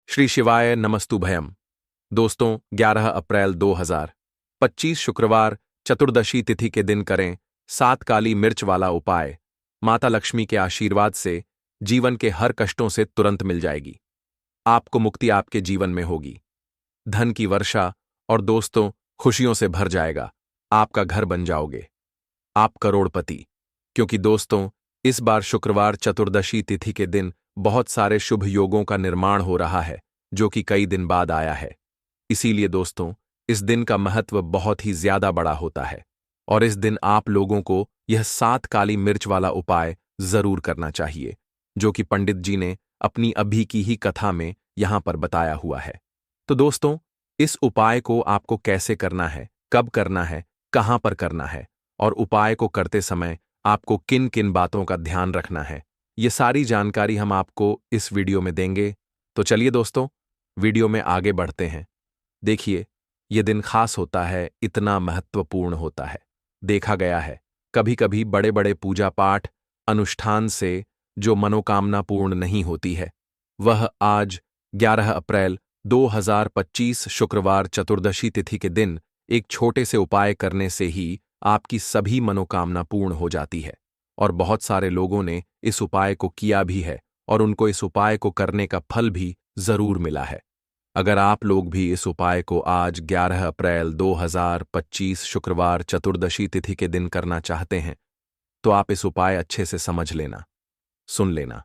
श्री शिवाय नमस्तुभयम। दोस्तों, 11 अप्रैल 2025 शुक्रवार चतुर्दशी तिथि के दिन करें 7 काली मिर्च वाला उपाय। माता लक्ष्मी के आशीर्वाद से जीवन के हर कष्टों से तुरंत मिल जाएगी। आपको मुक्ति आपके जीवन में होगी। धन की वर्षा और दोस्तों खुशियों से भर जाएगा। आपका घर बन जाओगे। आप करोड़पति। क्योंकि दोस्तों, इस बार शुक्रवार चतुर्दशी तिथि के दिन बहुत सारे शुभ योगों का निर्माण हो रहा है, जो कि कई दिन बाद आया है। इसीलिए दोस्तों, इस दिन का महत्व बहुत ही ज्यादा बड़ा होता है और इस दिन आप लोगों को यह 7 काली मिर्च वाला उपाय जरूर करना चाहिए, जो कि पंडित जी ने अपनी अभी की ही कथा में यहां पर बताया हुआ है। तो दोस्तों, इस उपाय को आपको कैसे करना है, कब करना है, कहां पर करना है और उपाय को करते समय आपको किन किन बातों का ध्यान रखना है, ये सारी जानकारी हम आपको इस वीडियो में देंगे। तो चलिए दोस्तों, वीडियो में आगे बढ़ते हैं। देखिए, ये दिन खास होता है, इतना महत्वपूर्ण होता है। देखा गया है, कभी कभी बड़े बड़े पूजा पाठ अनुष्ठान से जो मनोकामना पूर्ण नहीं होती है, वह आज 11 अप्रैल 2025 शुक्रवार चतुर्दशी तिथि के दिन एक छोटे से उपाय करने से ही आपकी सभी मनोकामना पूर्ण हो जाती है। और बहुत सारे लोगों ने इस उपाय को किया भी है और उनको इस उपाय को करने का फल भी जरूर मिला है। अगर आप लोग भी इस उपाय को आज 11 अप्रैल 2025 शुक्रवार चतुर्दशी तिथि के दिन करना चाहते हैं, तो आप इस उपाय अच्छे से समझ लेना, सुन लेना।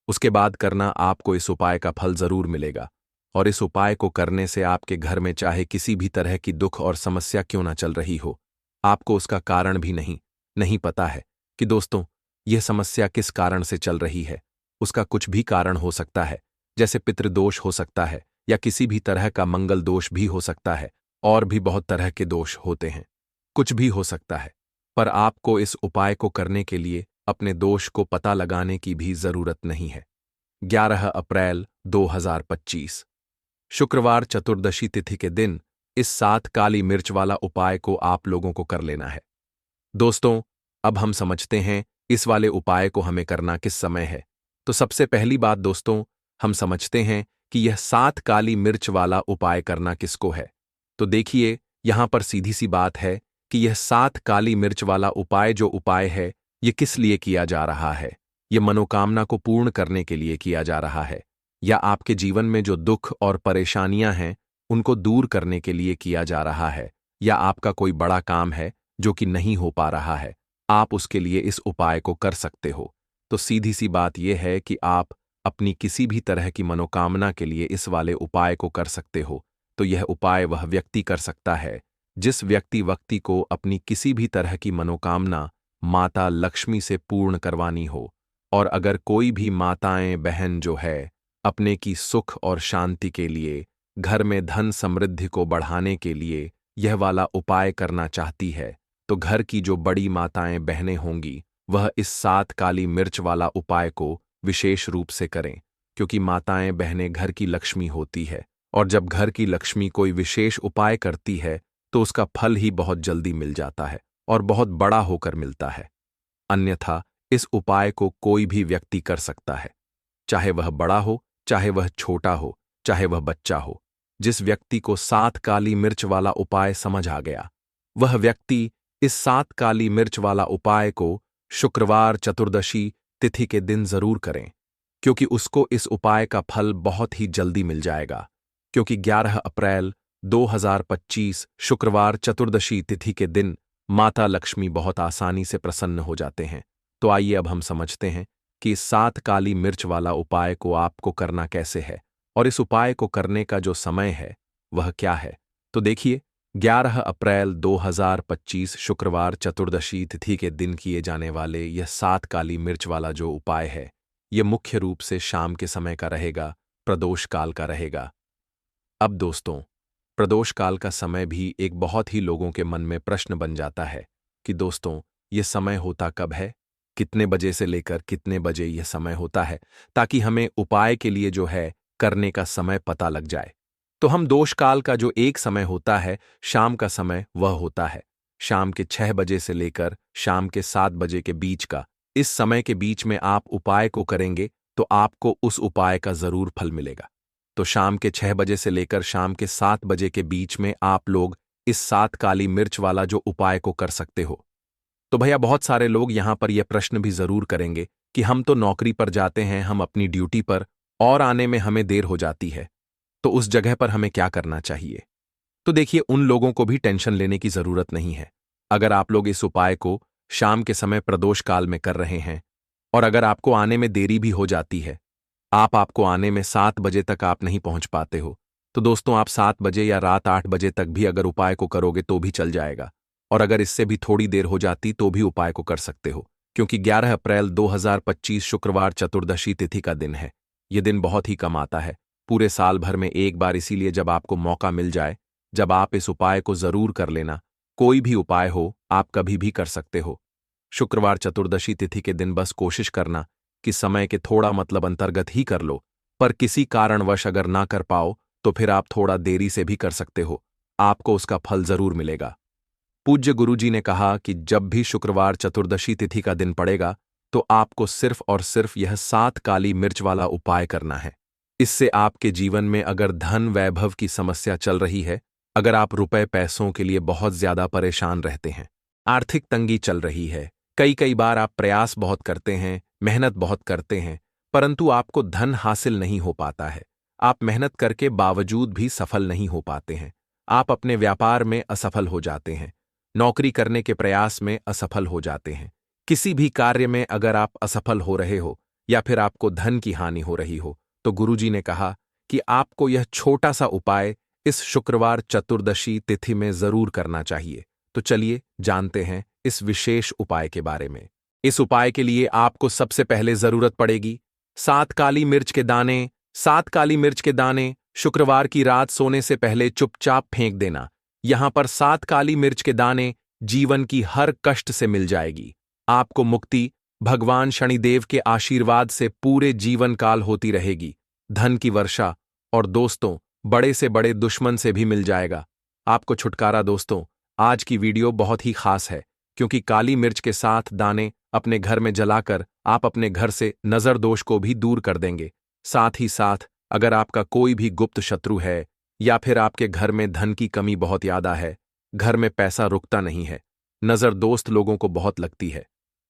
उसके बाद करना, आपको इस उपाय का फल जरूर मिलेगा। और इस उपाय को करने से आपके घर में चाहे किसी भी तरह की दुख और समस्या क्यों ना चल रही हो, आपको उसका कारण भी नहीं पता है कि दोस्तों, यह समस्या किस कारण से चल रही है। उसका कुछ भी कारण हो सकता है, जैसे पितृदोष हो सकता है या किसी भी तरह का मंगल दोष भी हो सकता है, और भी बहुत तरह के दोष होते हैं। कुछ भी हो सकता है, पर आपको इस उपाय को करने के लिए अपने दोष को पता लगाने की भी जरूरत नहीं है। 11 अप्रैल 2025 शुक्रवार चतुर्दशी तिथि के दिन इस 7 काली मिर्च वाला उपाय को आप लोगों को कर लेना है। दोस्तों, अब हम समझते हैं इस वाले उपाय को हमें करना किस समय है। तो सबसे पहली बात दोस्तों, हम समझते हैं कि यह 7 काली मिर्च वाला उपाय करना किसको है। तो देखिए, यहां पर सीधी सी बात है कि यह 7 काली मिर्च वाला उपाय जो उपाय है, यह किस लिए किया जा रहा है। यह मनोकामना को पूर्ण करने के लिए किया जा रहा है, या आपके जीवन में जो दुख और परेशानियां हैं उनको दूर करने के लिए किया जा रहा है, या आपका कोई बड़ा काम है जो कि नहीं हो पा रहा है, आप उसके लिए इस उपाय को कर सकते हो। तो सीधी सी बात यह है कि आप अपनी किसी भी तरह की मनोकामना के लिए इस वाले उपाय को कर सकते हो। तो यह उपाय वह व्यक्ति कर सकता है जिस व्यक्ति को अपनी किसी भी तरह की मनोकामना माता लक्ष्मी से पूर्ण करवानी हो। और अगर कोई भी माताएं बहन जो है अपने की सुख और शांति के लिए, घर में धन समृद्धि को बढ़ाने के लिए यह वाला उपाय करना चाहती है, तो घर की जो बड़ी माताएं बहनें होंगी, वह इस 7 काली मिर्च वाला उपाय को विशेष रूप से करें। क्योंकि माताएं बहनें घर की लक्ष्मी होती है, और जब घर की लक्ष्मी कोई विशेष उपाय करती है तो उसका फल ही बहुत जल्दी मिल जाता है और बहुत बड़ा होकर मिलता है। अन्यथा इस उपाय को कोई भी व्यक्ति कर सकता है, चाहे वह बड़ा हो, चाहे वह छोटा हो, चाहे वह बच्चा हो। जिस व्यक्ति को 7 काली मिर्च वाला उपाय समझ आ गया, वह व्यक्ति इस 7 काली मिर्च वाला उपाय को शुक्रवार चतुर्दशी तिथि के दिन जरूर करें, क्योंकि उसको इस उपाय का फल बहुत ही जल्दी मिल जाएगा। क्योंकि 11 अप्रैल 2025 शुक्रवार चतुर्दशी तिथि के दिन माता लक्ष्मी बहुत आसानी से प्रसन्न हो जाते हैं। तो आइए अब हम समझते हैं कि इस 7 काली मिर्च वाला उपाय को आपको करना कैसे है, और इस उपाय को करने का जो समय है वह क्या है। तो देखिए, 11 अप्रैल 2025 शुक्रवार चतुर्दशी तिथि के दिन किए जाने वाले यह 7 काली मिर्च वाला जो उपाय है, यह मुख्य रूप से शाम के समय का रहेगा, प्रदोष काल का रहेगा। अब दोस्तों, प्रदोष काल का समय भी एक बहुत ही लोगों के मन में प्रश्न बन जाता है कि दोस्तों, यह समय होता कब है, कितने बजे से लेकर कितने बजे यह समय होता है, ताकि हमें उपाय के लिए जो है करने का समय पता लग जाए। तो हम दोष काल का जो एक समय होता है, शाम का समय, वह होता है शाम के 6 बजे से लेकर शाम के 7 बजे के बीच का। इस समय के बीच में आप उपाय को करेंगे तो आपको उस उपाय का जरूर फल मिलेगा। तो शाम के 6 बजे से लेकर शाम के 7 बजे के बीच में आप लोग इस 7 काली मिर्च वाला जो उपाय को कर सकते हो। तो भैया बहुत सारे लोग यहां पर यह प्रश्न भी जरूर करेंगे कि हम तो नौकरी पर जाते हैं, हम अपनी ड्यूटी पर, और आने में हमें देर हो जाती है, तो उस जगह पर हमें क्या करना चाहिए। तो देखिए, उन लोगों को भी टेंशन लेने की जरूरत नहीं है। अगर आप लोग इस उपाय को शाम के समय प्रदोष काल में कर रहे हैं और अगर आपको आने में देरी भी हो जाती है, आपको आने में 7 बजे तक आप नहीं पहुंच पाते हो, तो दोस्तों आप 7 बजे या रात 8 बजे तक भी अगर उपाय को करोगे तो भी चल जाएगा। और अगर इससे भी थोड़ी देर हो जाती तो भी उपाय को कर सकते हो, क्योंकि 11 अप्रैल 2025 शुक्रवार चतुर्दशी तिथि का दिन है। यह दिन बहुत ही कम आता है, पूरे साल भर में एक बार, इसीलिए जब आपको मौका मिल जाए, जब आप इस उपाय को जरूर कर लेना। कोई भी उपाय हो, आप कभी भी कर सकते हो। शुक्रवार चतुर्दशी तिथि के दिन बस कोशिश करना कि समय के थोड़ा अंतर्गत ही कर लो, पर किसी कारणवश अगर ना कर पाओ तो फिर आप थोड़ा देरी से भी कर सकते हो, आपको उसका फल जरूर मिलेगा। पूज्य गुरुजी ने कहा कि जब भी शुक्रवार चतुर्दशी तिथि का दिन पड़ेगा तो आपको सिर्फ और सिर्फ यह 7 काली मिर्च वाला उपाय करना है। इससे आपके जीवन में अगर धन वैभव की समस्या चल रही है, अगर आप रुपए पैसों के लिए बहुत ज्यादा परेशान रहते हैं, आर्थिक तंगी चल रही है, कई बार आप प्रयास बहुत करते हैं, मेहनत बहुत करते हैं, परंतु आपको धन हासिल नहीं हो पाता है, आप मेहनत करके बावजूद भी सफल नहीं हो पाते हैं, आप अपने व्यापार में असफल हो जाते हैं, नौकरी करने के प्रयास में असफल हो जाते हैं, किसी भी कार्य में अगर आप असफल हो रहे हो या फिर आपको धन की हानि हो रही हो, तो गुरुजी ने कहा कि आपको यह छोटा सा उपाय इस शुक्रवार चतुर्दशी तिथि में जरूर करना चाहिए। तो चलिए जानते हैं इस विशेष उपाय के बारे में। इस उपाय के लिए आपको सबसे पहले जरूरत पड़ेगी 7 काली मिर्च के दाने। 7 काली मिर्च के दाने शुक्रवार की रात सोने से पहले चुपचाप फेंक देना। यहां पर 7 काली मिर्च के दाने जीवन की हर कष्ट से मिल जाएगी, आपको मुक्ति भगवान शनिदेव के आशीर्वाद से पूरे जीवन काल होती रहेगी, धन की वर्षा, और दोस्तों बड़े से बड़े दुश्मन से भी मिल जाएगा, आपको छुटकारा। दोस्तों आज की वीडियो बहुत ही खास है, क्योंकि काली मिर्च के साथ दाने अपने घर में जलाकर आप अपने घर से नजर दोष को भी दूर कर देंगे। साथ ही साथ अगर आपका कोई भी गुप्त शत्रु है या फिर आपके घर में धन की कमी बहुत ज्यादा है, घर में पैसा रुकता नहीं है, नजर दोस्त लोगों को बहुत लगती है,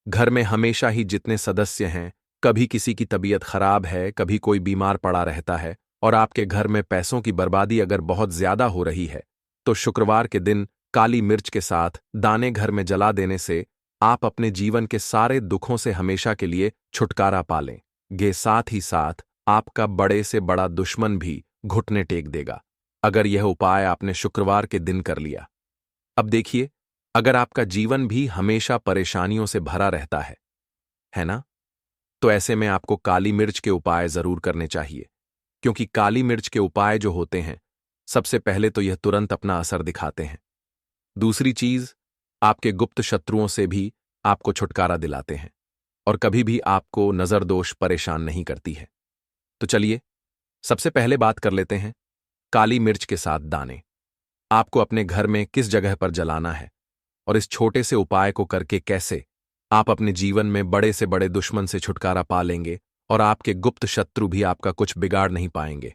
घर में हमेशा ही जितने सदस्य हैं, कभी किसी की तबीयत खराब है, कभी कोई बीमार पड़ा रहता है, और आपके घर में पैसों की बर्बादी अगर बहुत ज्यादा हो रही है, तो शुक्रवार के दिन काली मिर्च के साथ दाने घर में जला देने से आप अपने जीवन के सारे दुखों से हमेशा के लिए छुटकारा पा लेंगे। साथ ही साथ आपका बड़े से बड़ा दुश्मन भी घुटने टेक देगा, अगर यह उपाय आपने शुक्रवार के दिन कर लिया। अब देखिए, अगर आपका जीवन भी हमेशा परेशानियों से भरा रहता है ना, तो ऐसे में आपको काली मिर्च के उपाय जरूर करने चाहिए, क्योंकि काली मिर्च के उपाय जो होते हैं, सबसे पहले तो यह तुरंत अपना असर दिखाते हैं, दूसरी चीज आपके गुप्त शत्रुओं से भी आपको छुटकारा दिलाते हैं, और कभी भी आपको नजर दोष परेशान नहीं करती है। तो चलिए सबसे पहले बात कर लेते हैं काली मिर्च के साथ दाने आपको अपने घर में किस जगह पर जलाना है, और इस छोटे से उपाय को करके कैसे आप अपने जीवन में बड़े से बड़े दुश्मन से छुटकारा पा लेंगे और आपके गुप्त शत्रु भी आपका कुछ बिगाड़ नहीं पाएंगे।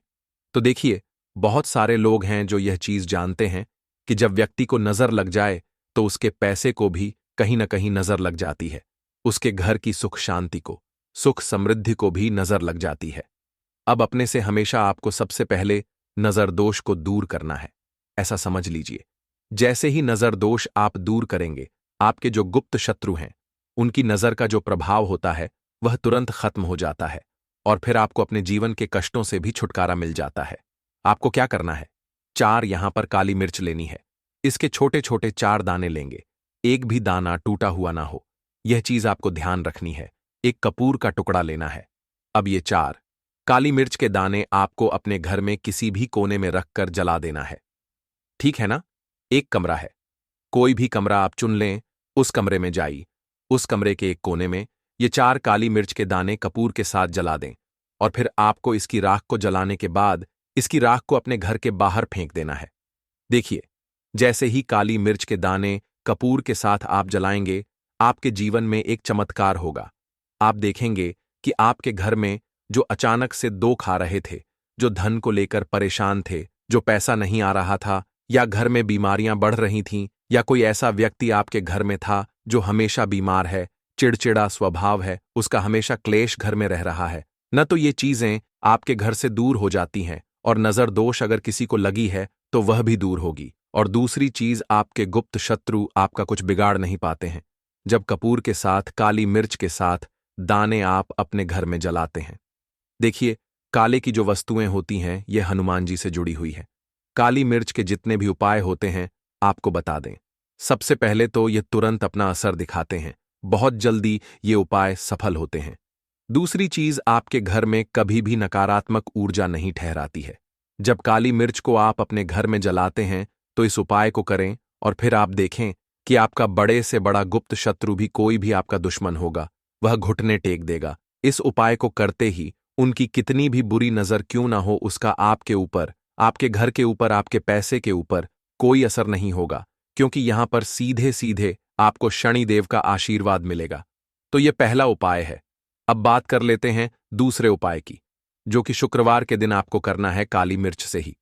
तो देखिए, बहुत सारे लोग हैं जो यह चीज जानते हैं कि जब व्यक्ति को नजर लग जाए तो उसके पैसे को भी कहीं न कहीं नजर लग जाती है, उसके घर की सुख शांति को, सुख समृद्धि को भी नजर लग जाती है। अब अपने से हमेशा आपको सबसे पहले नजर दोष को दूर करना है, ऐसा समझ लीजिए। जैसे ही नजर दोष आप दूर करेंगे, आपके जो गुप्त शत्रु हैं, उनकी नजर का जो प्रभाव होता है वह तुरंत खत्म हो जाता है, और फिर आपको अपने जीवन के कष्टों से भी छुटकारा मिल जाता है। आपको क्या करना है, 4 यहां पर काली मिर्च लेनी है, इसके छोटे छोटे 4 दाने लेंगे, एक भी दाना टूटा हुआ ना हो, यह चीज आपको ध्यान रखनी है। एक कपूर का टुकड़ा लेना है। अब ये 4 काली मिर्च के दाने आपको अपने घर में किसी भी कोने में रखकर जला देना है, ठीक है ना। एक कमरा है, कोई भी कमरा आप चुन लें, उस कमरे में जाइए, उस कमरे के एक कोने में ये 4 काली मिर्च के दाने कपूर के साथ जला दें, और फिर आपको इसकी राख को जलाने के बाद इसकी राख को अपने घर के बाहर फेंक देना है। देखिए, जैसे ही काली मिर्च के दाने कपूर के साथ आप जलाएंगे, आपके जीवन में एक चमत्कार होगा। आप देखेंगे कि आपके घर में जो अचानक से 2 खा रहे थे, जो धन को लेकर परेशान थे, जो पैसा नहीं आ रहा था, या घर में बीमारियां बढ़ रही थीं, या कोई ऐसा व्यक्ति आपके घर में था जो हमेशा बीमार है, चिड़चिड़ा स्वभाव है, उसका हमेशा क्लेश घर में रह रहा है, न तो ये चीजें आपके घर से दूर हो जाती हैं, और नजर दोष अगर किसी को लगी है तो वह भी दूर होगी। और दूसरी चीज, आपके गुप्त शत्रु आपका कुछ बिगाड़ नहीं पाते हैं। जब कपूर के साथ, काली मिर्च के साथ दाने आप अपने घर में जलाते हैं। देखिए, काले की जो वस्तुएं होती हैं ये हनुमान जी से जुड़ी हुई है। काली मिर्च के जितने भी उपाय होते हैं आपको बता दें। सबसे पहले तो ये तुरंत अपना असर दिखाते हैं, बहुत जल्दी ये उपाय सफल होते हैं। दूसरी चीज, आपके घर में कभी भी नकारात्मक ऊर्जा नहीं ठहराती है। जब काली मिर्च को आप अपने घर में जलाते हैं तो इस उपाय को करें और फिर आप देखें कि आपका बड़े से बड़ा गुप्त शत्रु भी, कोई भी आपका दुश्मन होगा, वह घुटने टेक देगा। इस उपाय को करते ही उनकी कितनी भी बुरी नजर क्यों ना हो, उसका आपके ऊपर, आपके घर के ऊपर, आपके पैसे के ऊपर कोई असर नहीं होगा, क्योंकि यहां पर सीधे सीधे आपको शनिदेव का आशीर्वाद मिलेगा। तो यह पहला उपाय है। अब बात कर लेते हैं दूसरे उपाय की, जो कि शुक्रवार के दिन आपको करना है काली मिर्च से ही।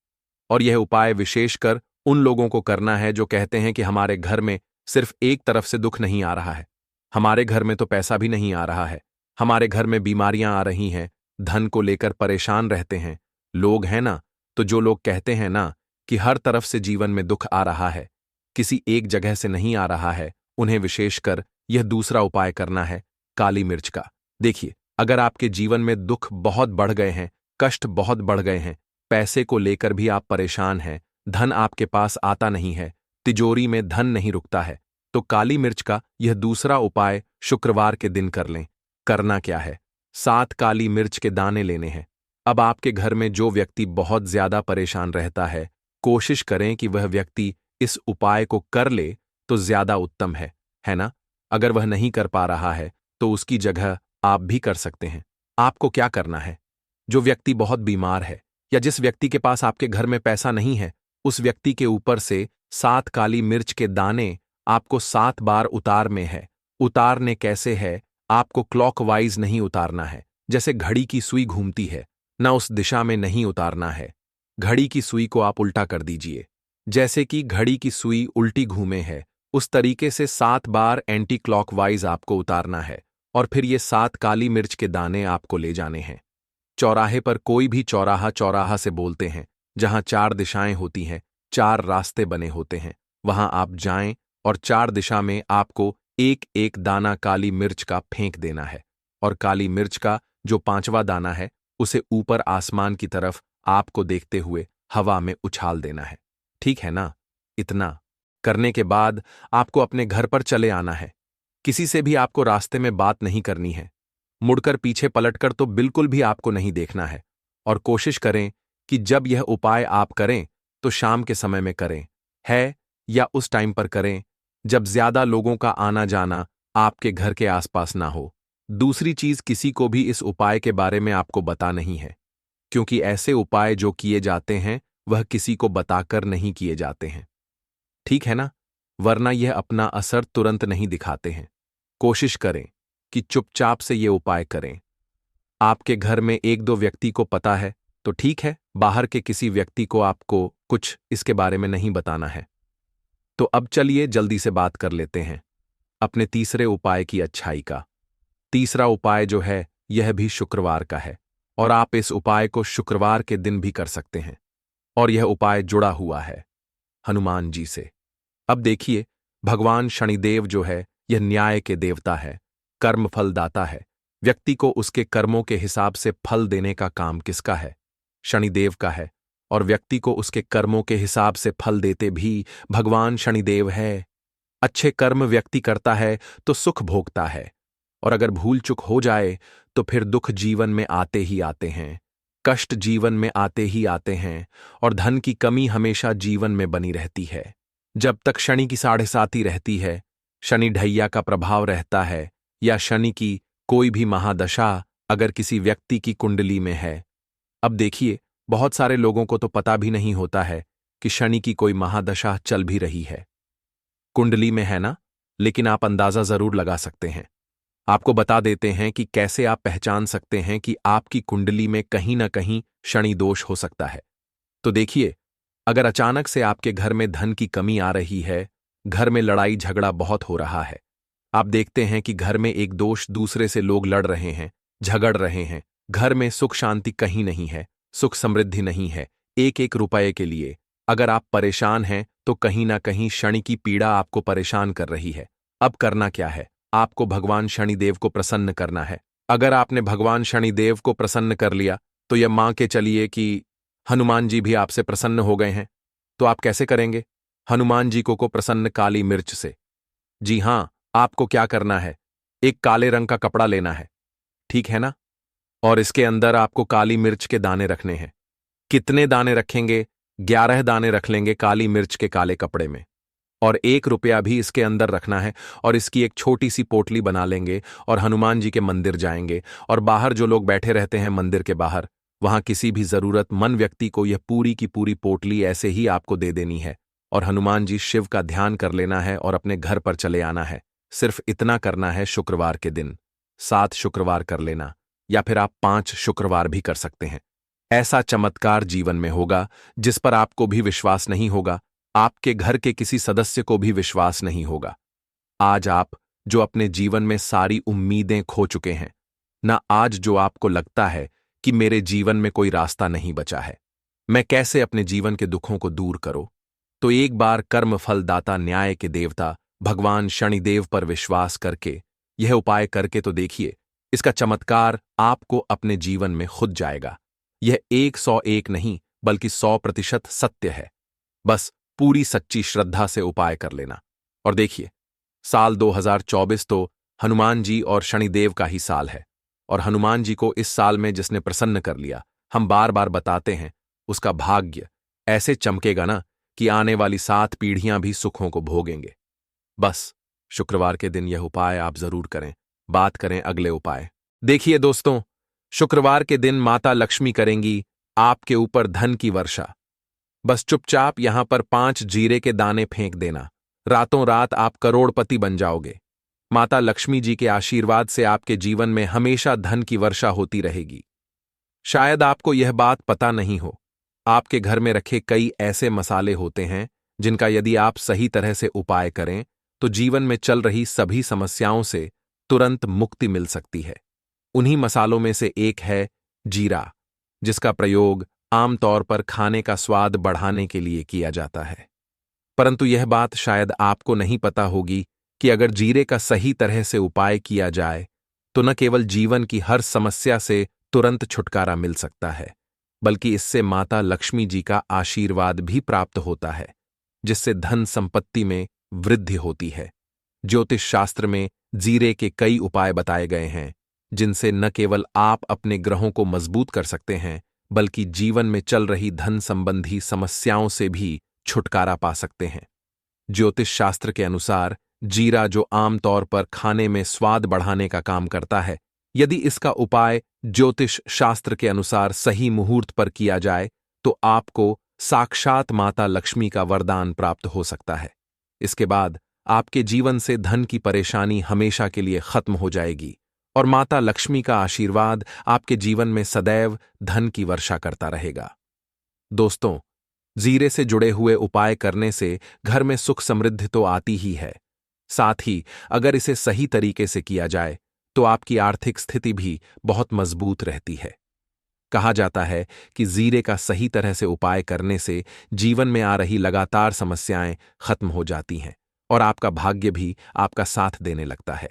और यह उपाय विशेषकर उन लोगों को करना है जो कहते हैं कि हमारे घर में सिर्फ एक तरफ से दुख नहीं आ रहा है, हमारे घर में तो पैसा भी नहीं आ रहा है, हमारे घर में बीमारियां आ रही हैं, धन को लेकर परेशान रहते हैं लोग, हैं ना। तो जो लोग कहते हैं ना कि हर तरफ से जीवन में दुख आ रहा है, किसी एक जगह से नहीं आ रहा है, उन्हें विशेषकर यह दूसरा उपाय करना है काली मिर्च का। देखिए, अगर आपके जीवन में दुख बहुत बढ़ गए हैं, कष्ट बहुत बढ़ गए हैं, पैसे को लेकर भी आप परेशान हैं, धन आपके पास आता नहीं है, तिजोरी में धन नहीं रुकता है, तो काली मिर्च का यह दूसरा उपाय शुक्रवार के दिन कर लें। करना क्या है, 7 काली मिर्च के दाने लेने हैं। अब आपके घर में जो व्यक्ति बहुत ज्यादा परेशान रहता है, कोशिश करें कि वह व्यक्ति इस उपाय को कर ले तो ज्यादा उत्तम है ना। अगर वह नहीं कर पा रहा है तो उसकी जगह आप भी कर सकते हैं। आपको क्या करना है, जो व्यक्ति बहुत बीमार है या जिस व्यक्ति के पास आपके घर में पैसा नहीं है, उस व्यक्ति के ऊपर से 7 काली मिर्च के दाने आपको 7 बार उतारने हैं। उतारने कैसे है, आपको क्लॉकवाइज नहीं उतारना है, जैसे घड़ी की सुई घूमती है ना, उस दिशा में नहीं उतारना है। घड़ी की सुई को आप उल्टा कर दीजिए, जैसे कि घड़ी की सुई उल्टी घूमे है, उस तरीके से 7 बार एंटी क्लॉकवाइज आपको उतारना है। और फिर ये 7 काली मिर्च के दाने आपको ले जाने हैं चौराहे पर। कोई भी चौराहा, चौराहा से बोलते हैं जहां 4 दिशाएं होती हैं, 4 रास्ते बने होते हैं, वहां आप जाएं और 4 दिशा में आपको एक एक दाना काली मिर्च का फेंक देना है। और काली मिर्च का जो 5वां दाना है उसे ऊपर आसमान की तरफ आपको देखते हुए हवा में उछाल देना है। ठीक है ना। इतना करने के बाद आपको अपने घर पर चले आना है। किसी से भी आपको रास्ते में बात नहीं करनी है, मुड़कर पीछे पलटकर तो बिल्कुल भी आपको नहीं देखना है। और कोशिश करें कि जब यह उपाय आप करें तो शाम के समय में करें, है या उस टाइम पर करें जब ज्यादा लोगों का आना जाना आपके घर के आसपास ना हो। दूसरी चीज, किसी को भी इस उपाय के बारे में आपको बता नहीं है, क्योंकि ऐसे उपाय जो किए जाते हैं वह किसी को बताकर नहीं किए जाते हैं। ठीक है ना, वरना यह अपना असर तुरंत नहीं दिखाते हैं। कोशिश करें कि चुपचाप से ये उपाय करें। आपके घर में 1-2 व्यक्ति को पता है तो ठीक है, बाहर के किसी व्यक्ति को आपको कुछ इसके बारे में नहीं बताना है। तो अब चलिए जल्दी से बात कर लेते हैं अपने तीसरे उपाय की अच्छाई का। तीसरा उपाय जो है यह भी शुक्रवार का है, और आप इस उपाय को शुक्रवार के दिन भी कर सकते हैं। और यह उपाय जुड़ा हुआ है हनुमान जी से। अब देखिए, भगवान शनिदेव जो है यह न्याय के देवता है, कर्म फलदाता है। व्यक्ति को उसके कर्मों के हिसाब से फल देने का काम किसका है? शनिदेव का है। और व्यक्ति को उसके कर्मों के हिसाब से फल देते भी भगवान शनिदेव है। अच्छे कर्म व्यक्ति करता है तो सुख भोगता है, और अगर भूल चुक हो जाए तो फिर दुख जीवन में आते ही आते हैं, कष्ट जीवन में आते ही आते हैं, और धन की कमी हमेशा जीवन में बनी रहती है। जब तक शनि की 7.5 रहती है, शनि ढैया का प्रभाव रहता है, या शनि की कोई भी महादशा अगर किसी व्यक्ति की कुंडली में है। अब देखिए, बहुत सारे लोगों को तो पता भी नहीं होता है कि शनि की कोई महादशा चल भी रही है, कुंडली में है ना, लेकिन आप अंदाजा जरूर लगा सकते हैं। आपको बता देते हैं कि कैसे आप पहचान सकते हैं कि आपकी कुंडली में कहीं ना कहीं शनि दोष हो सकता है। तो देखिए, अगर अचानक से आपके घर में धन की कमी आ रही है, घर में लड़ाई झगड़ा बहुत हो रहा है, आप देखते हैं कि घर में एक दोष दूसरे से लोग लड़ रहे हैं, झगड़ रहे हैं, घर में सुख शांति कहीं नहीं है, सुख समृद्धि नहीं है, एक एक रुपए के लिए अगर आप परेशान हैं तो कहीं ना कहीं शनि की पीड़ा आपको परेशान कर रही है। अब करना क्या है? आपको भगवान शनिदेव को प्रसन्न करना है। अगर आपने भगवान शनिदेव को प्रसन्न कर लिया तो यह मान के चलिए कि हनुमान जी भी आपसे प्रसन्न हो गए हैं। तो आप कैसे करेंगे? हनुमान जी को प्रसन्न काली मिर्च से। जी हां, आपको क्या करना है? एक काले रंग का कपड़ा लेना है, ठीक है ना? और इसके अंदर आपको काली मिर्च के दाने रखने हैं। कितने दाने रखेंगे? 11 दाने रख लेंगे काली मिर्च के काले कपड़े में। और 1 रुपया भी इसके अंदर रखना है और इसकी एक छोटी सी पोटली बना लेंगे और हनुमान जी के मंदिर जाएंगे और बाहर जो लोग बैठे रहते हैं मंदिर के बाहर, वहां किसी भी जरूरतमंद व्यक्ति को यह पूरी की पूरी पोटली ऐसे ही आपको दे देनी है और हनुमान जी शिव का ध्यान कर लेना है और अपने घर पर चले आना है। सिर्फ इतना करना है शुक्रवार के दिन। 7 शुक्रवार कर लेना या फिर आप 5 शुक्रवार भी कर सकते हैं। ऐसा चमत्कार जीवन में होगा जिस पर आपको भी विश्वास नहीं होगा, आपके घर के किसी सदस्य को भी विश्वास नहीं होगा। आज आप जो अपने जीवन में सारी उम्मीदें खो चुके हैं, ना आज जो आपको लगता है कि मेरे जीवन में कोई रास्ता नहीं बचा है, मैं कैसे अपने जीवन के दुखों को दूर करूं, तो एक बार कर्म फलदाता न्याय के देवता भगवान शनिदेव पर विश्वास करके यह उपाय करके तो देखिए, इसका चमत्कार आपको अपने जीवन में खुद जाएगा। यह 101 नहीं बल्कि 100% सत्य है। बस पूरी सच्ची श्रद्धा से उपाय कर लेना। और देखिए, साल 2024 तो हनुमान जी और शनिदेव का ही साल है और हनुमान जी को इस साल में जिसने प्रसन्न कर लिया, हम बार बार बताते हैं, उसका भाग्य ऐसे चमकेगा ना कि आने वाली 7 पीढ़ियां भी सुखों को भोगेंगे। बस शुक्रवार के दिन यह उपाय आप जरूर करें। बात करें अगले उपाय। देखिए दोस्तों, शुक्रवार के दिन माता लक्ष्मी करेंगी आपके ऊपर धन की वर्षा। बस चुपचाप यहां पर 5 जीरे के दाने फेंक देना, रातों रात आप करोड़पति बन जाओगे। माता लक्ष्मी जी के आशीर्वाद से आपके जीवन में हमेशा धन की वर्षा होती रहेगी। शायद आपको यह बात पता नहीं हो, आपके घर में रखे कई ऐसे मसाले होते हैं जिनका यदि आप सही तरह से उपाय करें तो जीवन में चल रही सभी समस्याओं से तुरंत मुक्ति मिल सकती है। उन्हीं मसालों में से एक है जीरा, जिसका प्रयोग आमतौर पर खाने का स्वाद बढ़ाने के लिए किया जाता है। परंतु यह बात शायद आपको नहीं पता होगी कि अगर जीरे का सही तरह से उपाय किया जाए तो न केवल जीवन की हर समस्या से तुरंत छुटकारा मिल सकता है, बल्कि इससे माता लक्ष्मी जी का आशीर्वाद भी प्राप्त होता है, जिससे धन संपत्ति में वृद्धि होती है। ज्योतिष शास्त्र में जीरे के कई उपाय बताए गए हैं, जिनसे न केवल आप अपने ग्रहों को मजबूत कर सकते हैं, बल्कि जीवन में चल रही धन संबंधी समस्याओं से भी छुटकारा पा सकते हैं। ज्योतिष शास्त्र के अनुसार जीरा, जो आमतौर पर खाने में स्वाद बढ़ाने का काम करता है, यदि इसका उपाय ज्योतिष शास्त्र के अनुसार सही मुहूर्त पर किया जाए तो आपको साक्षात माता लक्ष्मी का वरदान प्राप्त हो सकता है। इसके बाद आपके जीवन से धन की परेशानी हमेशा के लिए खत्म हो जाएगी और माता लक्ष्मी का आशीर्वाद आपके जीवन में सदैव धन की वर्षा करता रहेगा। दोस्तों, जीरे से जुड़े हुए उपाय करने से घर में सुख समृद्धि तो आती ही है, साथ ही अगर इसे सही तरीके से किया जाए तो आपकी आर्थिक स्थिति भी बहुत मजबूत रहती है। कहा जाता है कि जीरे का सही तरह से उपाय करने से जीवन में आ रही लगातार समस्याएं खत्म हो जाती हैं और आपका भाग्य भी आपका साथ देने लगता है,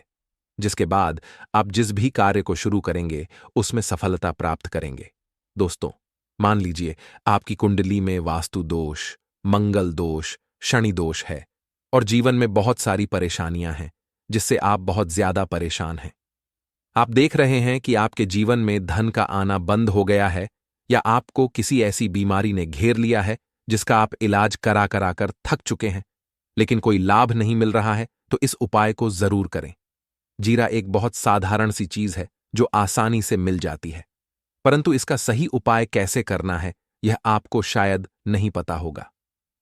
जिसके बाद आप जिस भी कार्य को शुरू करेंगे उसमें सफलता प्राप्त करेंगे। दोस्तों, मान लीजिए आपकी कुंडली में वास्तु दोष, मंगल दोष, शनि दोष है और जीवन में बहुत सारी परेशानियां हैं जिससे आप बहुत ज्यादा परेशान हैं। आप देख रहे हैं कि आपके जीवन में धन का आना बंद हो गया है या आपको किसी ऐसी बीमारी ने घेर लिया है जिसका आप इलाज करा करा कर थक चुके हैं, लेकिन कोई लाभ नहीं मिल रहा है, तो इस उपाय को जरूर करें। जीरा एक बहुत साधारण सी चीज है जो आसानी से मिल जाती है, परंतु इसका सही उपाय कैसे करना है यह आपको शायद नहीं पता होगा।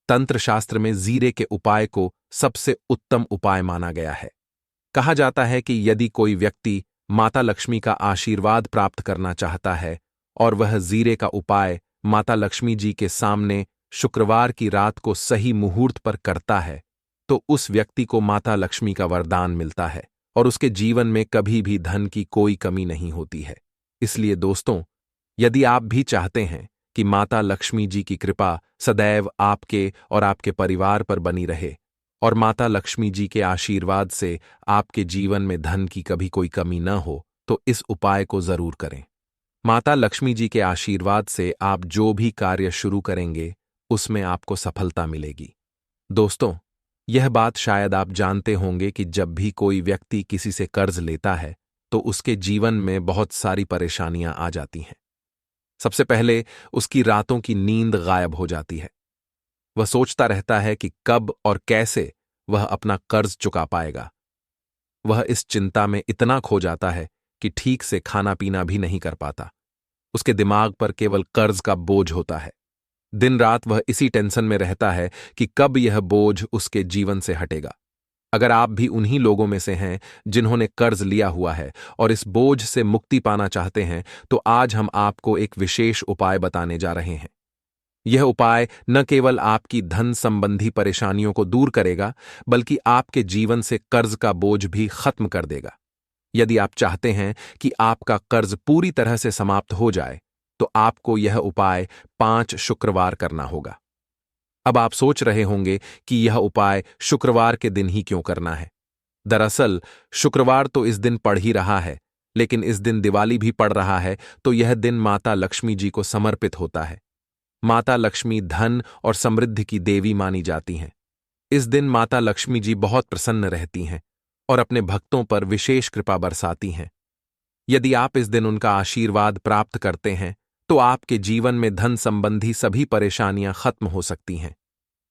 तंत्र शास्त्र में जीरे के उपाय को सबसे उत्तम उपाय माना गया है। कहा जाता है कि यदि कोई व्यक्ति माता लक्ष्मी का आशीर्वाद प्राप्त करना चाहता है और वह जीरे का उपाय माता लक्ष्मी जी के सामने शुक्रवार की रात को सही मुहूर्त पर करता है, तो उस व्यक्ति को माता लक्ष्मी का वरदान मिलता है और उसके जीवन में कभी भी धन की कोई कमी नहीं होती है। इसलिए दोस्तों, यदि आप भी चाहते हैं कि माता लक्ष्मी जी की कृपा सदैव आपके और आपके परिवार पर बनी रहे और माता लक्ष्मी जी के आशीर्वाद से आपके जीवन में धन की कभी कोई कमी न हो, तो इस उपाय को जरूर करें। माता लक्ष्मी जी के आशीर्वाद से आप जो भी कार्य शुरू करेंगे उसमें आपको सफलता मिलेगी। दोस्तों, यह बात शायद आप जानते होंगे कि जब भी कोई व्यक्ति किसी से कर्ज लेता है तो उसके जीवन में बहुत सारी परेशानियां आ जाती हैं। सबसे पहले उसकी रातों की नींद गायब हो जाती है। वह सोचता रहता है कि कब और कैसे वह अपना कर्ज चुका पाएगा। वह इस चिंता में इतना खो जाता है कि ठीक से खाना पीना भी नहीं कर पाता। उसके दिमाग पर केवल कर्ज का बोझ होता है। दिन रात वह इसी टेंशन में रहता है कि कब यह बोझ उसके जीवन से हटेगा। अगर आप भी उन्हीं लोगों में से हैं जिन्होंने कर्ज लिया हुआ है और इस बोझ से मुक्ति पाना चाहते हैं, तो आज हम आपको एक विशेष उपाय बताने जा रहे हैं। यह उपाय न केवल आपकी धन संबंधी परेशानियों को दूर करेगा, बल्कि आपके जीवन से कर्ज का बोझ भी खत्म कर देगा। यदि आप चाहते हैं कि आपका कर्ज पूरी तरह से समाप्त हो जाए, तो आपको यह उपाय 5 शुक्रवार करना होगा। अब आप सोच रहे होंगे कि यह उपाय शुक्रवार के दिन ही क्यों करना है। दरअसल शुक्रवार तो इस दिन पड़ ही रहा है, लेकिन इस दिन दिवाली भी पड़ रहा है, तो यह दिन माता लक्ष्मी जी को समर्पित होता है। माता लक्ष्मी धन और समृद्धि की देवी मानी जाती हैं। इस दिन माता लक्ष्मी जी बहुत प्रसन्न रहती हैं और अपने भक्तों पर विशेष कृपा बरसाती हैं। यदि आप इस दिन उनका आशीर्वाद प्राप्त करते हैं, तो आपके जीवन में धन संबंधी सभी परेशानियां खत्म हो सकती हैं।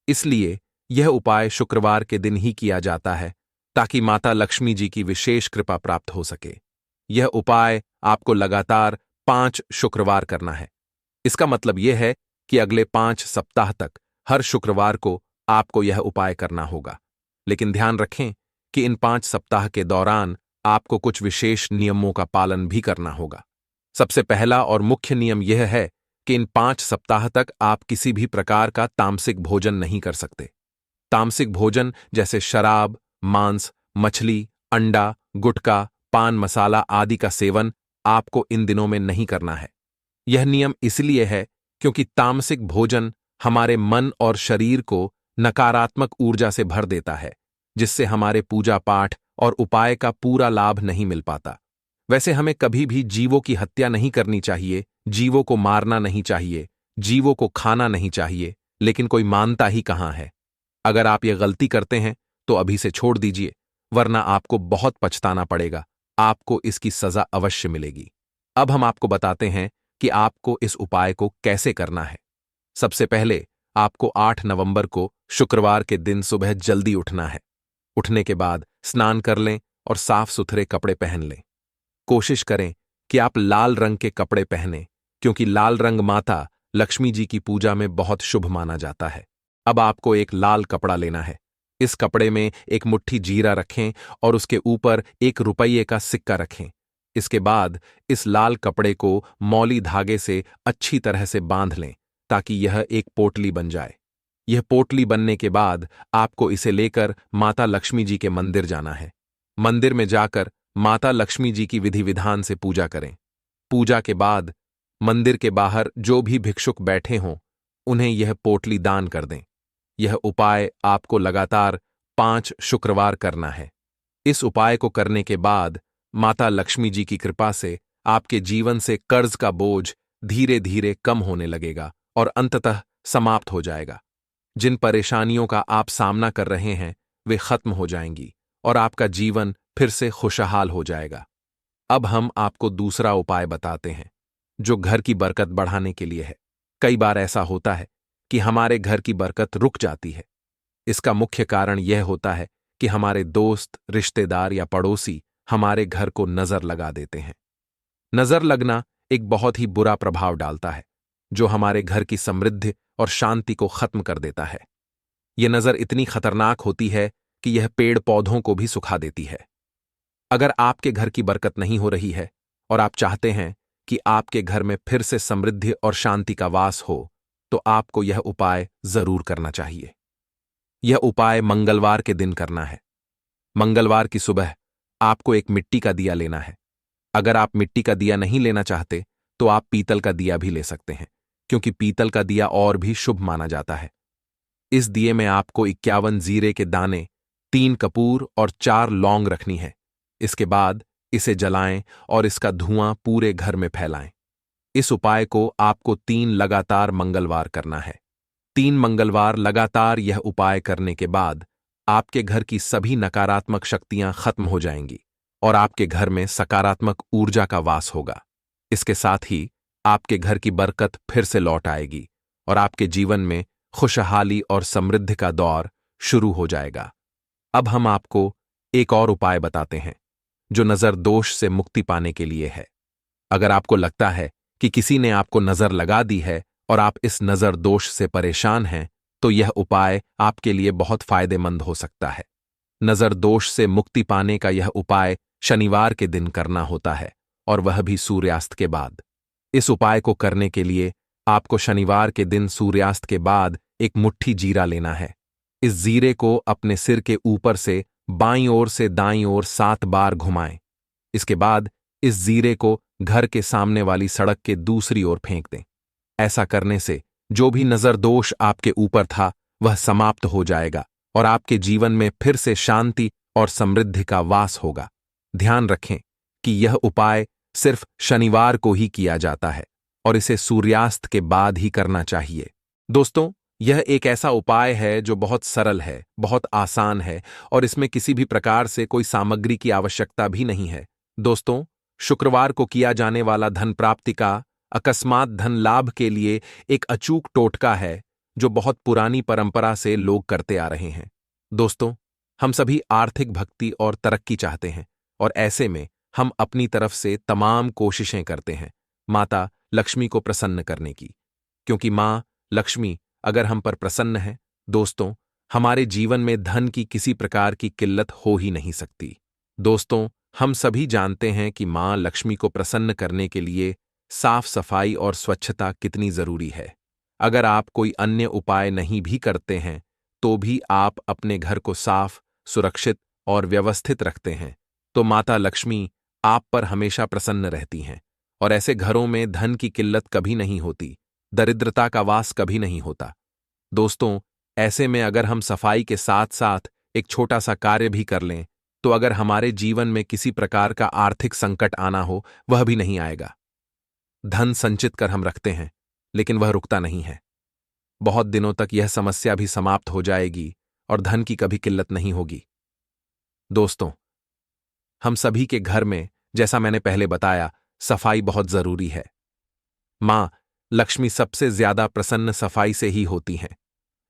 इसलिए यह उपाय शुक्रवार के दिन ही किया जाता है, ताकि माता लक्ष्मी जी की विशेष कृपा प्राप्त हो सके। यह उपाय आपको लगातार 5 शुक्रवार करना है। इसका मतलब यह है कि अगले 5 सप्ताह तक हर शुक्रवार को आपको यह उपाय करना होगा। लेकिन ध्यान रखें कि इन 5 सप्ताह के दौरान आपको कुछ विशेष नियमों का पालन भी करना होगा। सबसे पहला और मुख्य नियम यह है कि इन 5 सप्ताह तक आप किसी भी प्रकार का तामसिक भोजन नहीं कर सकते। तामसिक भोजन जैसे शराब, मांस, मछली, अंडा, गुटखा, पान मसाला आदि का सेवन आपको इन दिनों में नहीं करना है। यह नियम इसलिए है क्योंकि तामसिक भोजन हमारे मन और शरीर को नकारात्मक ऊर्जा से भर देता है, जिससे हमारे पूजा पाठ और उपाय का पूरा लाभ नहीं मिल पाता। वैसे हमें कभी भी जीवों की हत्या नहीं करनी चाहिए, जीवों को मारना नहीं चाहिए, जीवों को खाना नहीं चाहिए, लेकिन कोई मानता ही कहां है। अगर आप ये गलती करते हैं तो अभी से छोड़ दीजिए, वरना आपको बहुत पछताना पड़ेगा। आपको इसकी सजा अवश्य मिलेगी। अब हम आपको बताते हैं कि आपको इस उपाय को कैसे करना है। सबसे पहले आपको 8 नवंबर को शुक्रवार के दिन सुबह जल्दी उठना है। उठने के बाद स्नान कर लें और साफ सुथरे कपड़े पहन लें। कोशिश करें कि आप लाल रंग के कपड़े पहनें, क्योंकि लाल रंग माता लक्ष्मी जी की पूजा में बहुत शुभ माना जाता है। अब आपको एक लाल कपड़ा लेना है। इस कपड़े में एक मुट्ठी जीरा रखें और उसके ऊपर 1 रुपये का सिक्का रखें। इसके बाद इस लाल कपड़े को मौली धागे से अच्छी तरह से बांध लें, ताकि यह एक पोटली बन जाए। यह पोटली बनने के बाद आपको इसे लेकर माता लक्ष्मी जी के मंदिर जाना है। मंदिर में जाकर माता लक्ष्मी जी की विधि विधान से पूजा करें। पूजा के बाद मंदिर के बाहर जो भी भिक्षुक बैठे हों, उन्हें यह पोटली दान कर दें। यह उपाय आपको लगातार 5 शुक्रवार करना है। इस उपाय को करने के बाद माता लक्ष्मी जी की कृपा से आपके जीवन से कर्ज का बोझ धीरे धीरे कम होने लगेगा और अंततः समाप्त हो जाएगा। जिन परेशानियों का आप सामना कर रहे हैं वे खत्म हो जाएंगी और आपका जीवन फिर से खुशहाल हो जाएगा। अब हम आपको दूसरा उपाय बताते हैं, जो घर की बरकत बढ़ाने के लिए है। कई बार ऐसा होता है कि हमारे घर की बरकत रुक जाती है। इसका मुख्य कारण यह होता है कि हमारे दोस्त, रिश्तेदार या पड़ोसी हमारे घर को नजर लगा देते हैं। नजर लगना एक बहुत ही बुरा प्रभाव डालता है, जो हमारे घर की समृद्धि और शांति को खत्म कर देता है। यह नजर इतनी खतरनाक होती है कि यह पेड़ पौधों को भी सुखा देती है। अगर आपके घर की बरकत नहीं हो रही है और आप चाहते हैं कि आपके घर में फिर से समृद्धि और शांति का वास हो, तो आपको यह उपाय जरूर करना चाहिए। यह उपाय मंगलवार के दिन करना है। मंगलवार की सुबह आपको एक मिट्टी का दिया लेना है। अगर आप मिट्टी का दिया नहीं लेना चाहते, तो आप पीतल का दिया भी ले सकते हैं, क्योंकि पीतल का दिया और भी शुभ माना जाता है। इस दिए में आपको 51 जीरे के दाने, 3 कपूर और 4 लौंग रखनी है। इसके बाद इसे जलाएं और इसका धुआं पूरे घर में फैलाएं। इस उपाय को आपको 3 लगातार मंगलवार करना है। 3 मंगलवार लगातार यह उपाय करने के बाद आपके घर की सभी नकारात्मक शक्तियां खत्म हो जाएंगी और आपके घर में सकारात्मक ऊर्जा का वास होगा। इसके साथ ही आपके घर की बरकत फिर से लौट आएगी और आपके जीवन में खुशहाली और समृद्धि का दौर शुरू हो जाएगा। अब हम आपको एक और उपाय बताते हैं, जो नजर दोष से मुक्ति पाने के लिए है। अगर आपको लगता है कि किसी ने आपको नजर लगा दी है और आप इस नजर दोष से परेशान हैं, तो यह उपाय आपके लिए बहुत फायदेमंद हो सकता है। नजर दोष से मुक्ति पाने का यह उपाय शनिवार के दिन करना होता है, और वह भी सूर्यास्त के बाद। इस उपाय को करने के लिए आपको शनिवार के दिन सूर्यास्त के बाद एक मुट्ठी जीरा लेना है। इस जीरे को अपने सिर के ऊपर से बाईं ओर से दाईं ओर 7 बार घुमाएं। इसके बाद इस जीरे को घर के सामने वाली सड़क के दूसरी ओर फेंक दें। ऐसा करने से जो भी नजर दोष आपके ऊपर था, वह समाप्त हो जाएगा और आपके जीवन में फिर से शांति और समृद्धि का वास होगा। ध्यान रखें कि यह उपाय सिर्फ शनिवार को ही किया जाता है और इसे सूर्यास्त के बाद ही करना चाहिए। दोस्तों, यह एक ऐसा उपाय है जो बहुत सरल है, बहुत आसान है और इसमें किसी भी प्रकार से कोई सामग्री की आवश्यकता भी नहीं है। दोस्तों, शुक्रवार को किया जाने वाला धन प्राप्ति का, अकस्मात धन लाभ के लिए एक अचूक टोटका है, जो बहुत पुरानी परंपरा से लोग करते आ रहे हैं। दोस्तों, हम सभी आर्थिक भक्ति और तरक्की चाहते हैं, और ऐसे में हम अपनी तरफ से तमाम कोशिशें करते हैं माता लक्ष्मी को प्रसन्न करने की, क्योंकि मां लक्ष्मी अगर हम पर प्रसन्न है, दोस्तों, हमारे जीवन में धन की किसी प्रकार की किल्लत हो ही नहीं सकती। दोस्तों, हम सभी जानते हैं कि मां लक्ष्मी को प्रसन्न करने के लिए साफ सफाई और स्वच्छता कितनी जरूरी है। अगर आप कोई अन्य उपाय नहीं भी करते हैं, तो भी आप अपने घर को साफ, सुरक्षित और व्यवस्थित रखते हैं, तो माता लक्ष्मी आप पर हमेशा प्रसन्न रहती हैं और ऐसे घरों में धन की किल्लत कभी नहीं होती, दरिद्रता का वास कभी नहीं होता। दोस्तों, ऐसे में अगर हम सफाई के साथ साथ एक छोटा सा कार्य भी कर लें, तो अगर हमारे जीवन में किसी प्रकार का आर्थिक संकट आना हो, वह भी नहीं आएगा। धन संचित कर हम रखते हैं, लेकिन वह रुकता नहीं है। बहुत दिनों तक यह समस्या भी समाप्त हो जाएगी और धन की कभी किल्लत नहीं होगी। दोस्तों, हम सभी के घर में, जैसा मैंने पहले बताया, सफाई बहुत जरूरी है। मां लक्ष्मी सबसे ज्यादा प्रसन्न सफाई से ही होती हैं।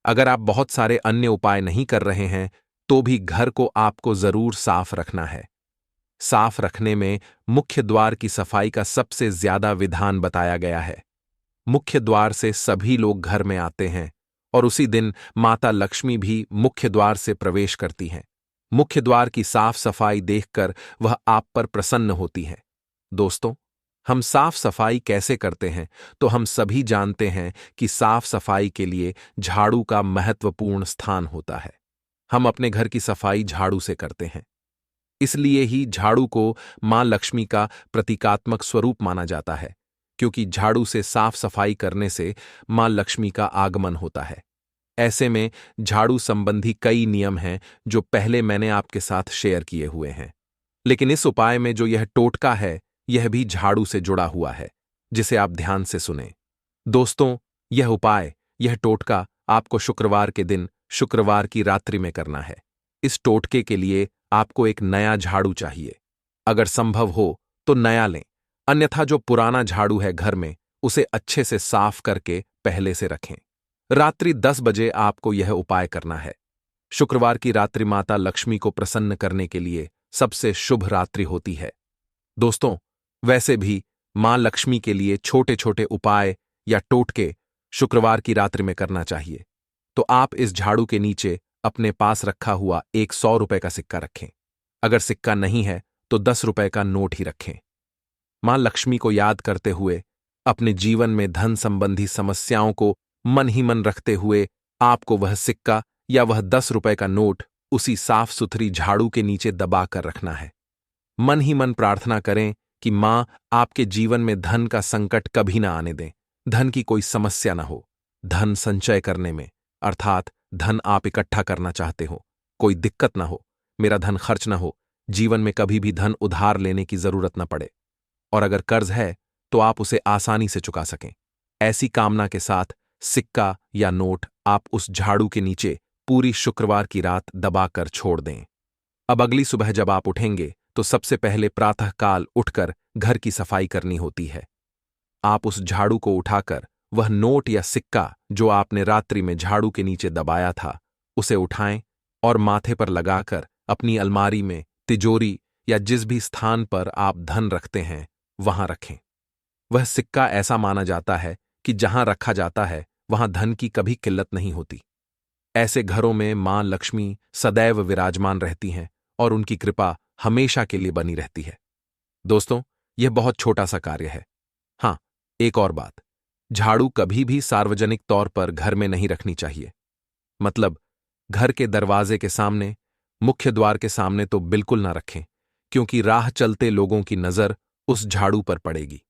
अगर आप बहुत सारे अन्य उपाय नहीं कर रहे हैं, तो भी घर को आपको जरूर साफ रखना है। साफ रखने में मुख्य द्वार की सफाई का सबसे ज्यादा विधान बताया गया है। मुख्य द्वार से सभी लोग घर में आते हैं और उसी दिन माता लक्ष्मी भी मुख्य द्वार से प्रवेश करती हैं। मुख्य द्वार की साफ सफाई देखकर वह आप पर प्रसन्न होती है। दोस्तों, हम साफ सफाई कैसे करते हैं, तो हम सभी जानते हैं कि साफ सफाई के लिए झाड़ू का महत्वपूर्ण स्थान होता है। हम अपने घर की सफाई झाड़ू से करते हैं, इसलिए ही झाड़ू को मां लक्ष्मी का प्रतीकात्मक स्वरूप माना जाता है, क्योंकि झाड़ू से साफ सफाई करने से मां लक्ष्मी का आगमन होता है। ऐसे में झाड़ू संबंधी कई नियम हैं जो पहले मैंने आपके साथ शेयर किए हुए हैं, लेकिन इस उपाय में जो यह टोटका है, यह भी झाड़ू से जुड़ा हुआ है, जिसे आप ध्यान से सुनें। दोस्तों, यह उपाय, यह टोटका आपको शुक्रवार के दिन, शुक्रवार की रात्रि में करना है। इस टोटके के लिए आपको एक नया झाड़ू चाहिए। अगर संभव हो तो नया लें, अन्यथा जो पुराना झाड़ू है घर में, उसे अच्छे से साफ करके पहले से रखें। रात्रि 10 बजे आपको यह उपाय करना है। शुक्रवार की रात्रि माता लक्ष्मी को प्रसन्न करने के लिए सबसे शुभ रात्रि होती है। दोस्तों, वैसे भी मां लक्ष्मी के लिए छोटे छोटे उपाय या टोटके शुक्रवार की रात्रि में करना चाहिए। तो आप इस झाड़ू के नीचे अपने पास रखा हुआ एक 100 रुपए का सिक्का रखें। अगर सिक्का नहीं है, तो 10 रुपए का नोट ही रखें। मां लक्ष्मी को याद करते हुए, अपने जीवन में धन संबंधी समस्याओं को मन ही मन रखते हुए आपको वह सिक्का या वह 10 रुपए का नोट उसी साफ सुथरी झाड़ू के नीचे दबा कर रखना है। मन ही मन प्रार्थना करें कि मां आपके जीवन में धन का संकट कभी ना आने दें, धन की कोई समस्या ना हो। धन संचय करने में, अर्थात धन आप इकट्ठा करना चाहते हो, कोई दिक्कत ना हो, मेरा धन खर्च ना हो, जीवन में कभी भी धन उधार लेने की जरूरत ना पड़े, और अगर कर्ज है तो आप उसे आसानी से चुका सकें। ऐसी कामना के साथ सिक्का या नोट आप उस झाड़ू के नीचे पूरी शुक्रवार की रात दबाकर छोड़ दें। अब अगली सुबह जब आप उठेंगे तो सबसे पहले प्रातःकाल उठकर घर की सफाई करनी होती है। आप उस झाड़ू को उठाकर वह नोट या सिक्का जो आपने रात्रि में झाड़ू के नीचे दबाया था, उसे उठाएं और माथे पर लगाकर अपनी अलमारी में, तिजोरी या जिस भी स्थान पर आप धन रखते हैं वहां रखें। वह सिक्का ऐसा माना जाता है कि जहां रखा जाता है वहां धन की कभी किल्लत नहीं होती। ऐसे घरों में मां लक्ष्मी सदैव विराजमान रहती हैं और उनकी कृपा हमेशा के लिए बनी रहती है। दोस्तों, यह बहुत छोटा सा कार्य है। हां, एक और बात, झाड़ू कभी भी सार्वजनिक तौर पर घर में नहीं रखनी चाहिए। मतलब घर के दरवाजे के सामने, मुख्य द्वार के सामने तो बिल्कुल ना रखें, क्योंकि राह चलते लोगों की नजर उस झाड़ू पर पड़ेगी।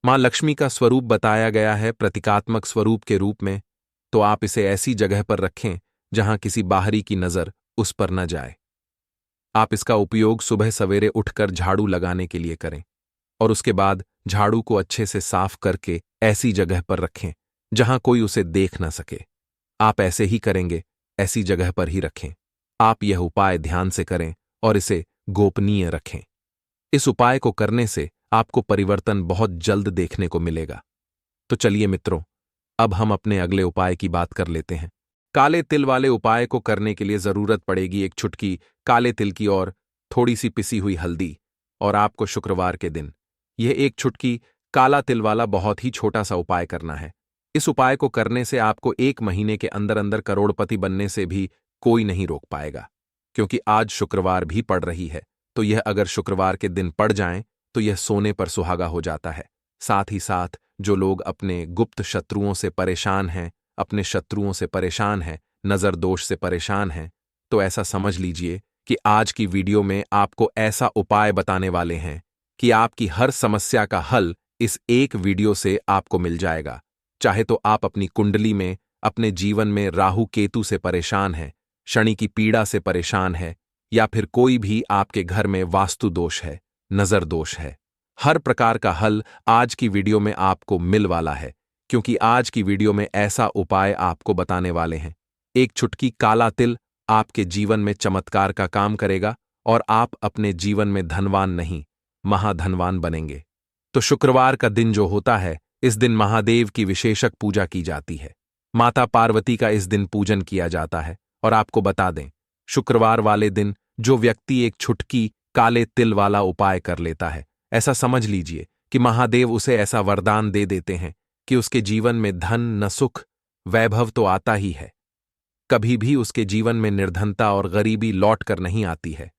मां लक्ष्मी का स्वरूप बताया गया है प्रतीकात्मक स्वरूप के रूप में, तो आप इसे ऐसी जगह पर रखें जहां किसी बाहरी की नजर उस पर न जाए। आप इसका उपयोग सुबह सवेरे उठकर झाड़ू लगाने के लिए करें और उसके बाद झाड़ू को अच्छे से साफ करके ऐसी जगह पर रखें जहां कोई उसे देख न सके। आप ऐसे ही करेंगे, ऐसी जगह पर ही रखें। आप यह उपाय ध्यान से करें और इसे गोपनीय रखें। इस उपाय को करने से आपको परिवर्तन बहुत जल्द देखने को मिलेगा। तो चलिए मित्रों, अब हम अपने अगले उपाय की बात कर लेते हैं। काले तिल वाले उपाय को करने के लिए जरूरत पड़ेगी एक चुटकी काले तिल की और थोड़ी सी पिसी हुई हल्दी, और आपको शुक्रवार के दिन यह एक चुटकी काला तिल वाला बहुत ही छोटा सा उपाय करना है। इस उपाय को करने से आपको 1 महीने के अंदर अंदर करोड़पति बनने से भी कोई नहीं रोक पाएगा, क्योंकि आज शुक्रवार भी पड़ रही है, तो यह अगर शुक्रवार के दिन पड़ जाए तो यह सोने पर सुहागा हो जाता है। साथ ही साथ जो लोग अपने गुप्त शत्रुओं से परेशान हैं, अपने शत्रुओं से परेशान हैं, नजर दोष से परेशान हैं, तो ऐसा समझ लीजिए कि आज की वीडियो में आपको ऐसा उपाय बताने वाले हैं कि आपकी हर समस्या का हल इस एक वीडियो से आपको मिल जाएगा। चाहे तो आप अपनी कुंडली में, अपने जीवन में राहु केतु से परेशान हैं, शनि की पीड़ा से परेशान है, या फिर कोई भी आपके घर में वास्तु दोष है, नजर दोष है, हर प्रकार का हल आज की वीडियो में आपको मिल वाला है, क्योंकि आज की वीडियो में ऐसा उपाय आपको बताने वाले हैं। एक चुटकी काला तिल आपके जीवन में चमत्कार का काम करेगा और आप अपने जीवन में धनवान नहीं, महाधनवान बनेंगे। तो शुक्रवार का दिन जो होता है, इस दिन महादेव की विशेषक पूजा की जाती है। माता पार्वती का इस दिन पूजन किया जाता है। और आपको बता दें, शुक्रवार वाले दिन जो व्यक्ति एक चुटकी काले तिल वाला उपाय कर लेता है, ऐसा समझ लीजिए कि महादेव उसे ऐसा वरदान दे देते हैं कि उसके जीवन में धन न सुख, वैभव तो आता ही है, कभी भी उसके जीवन में निर्धनता और गरीबी लौट कर नहीं आती है।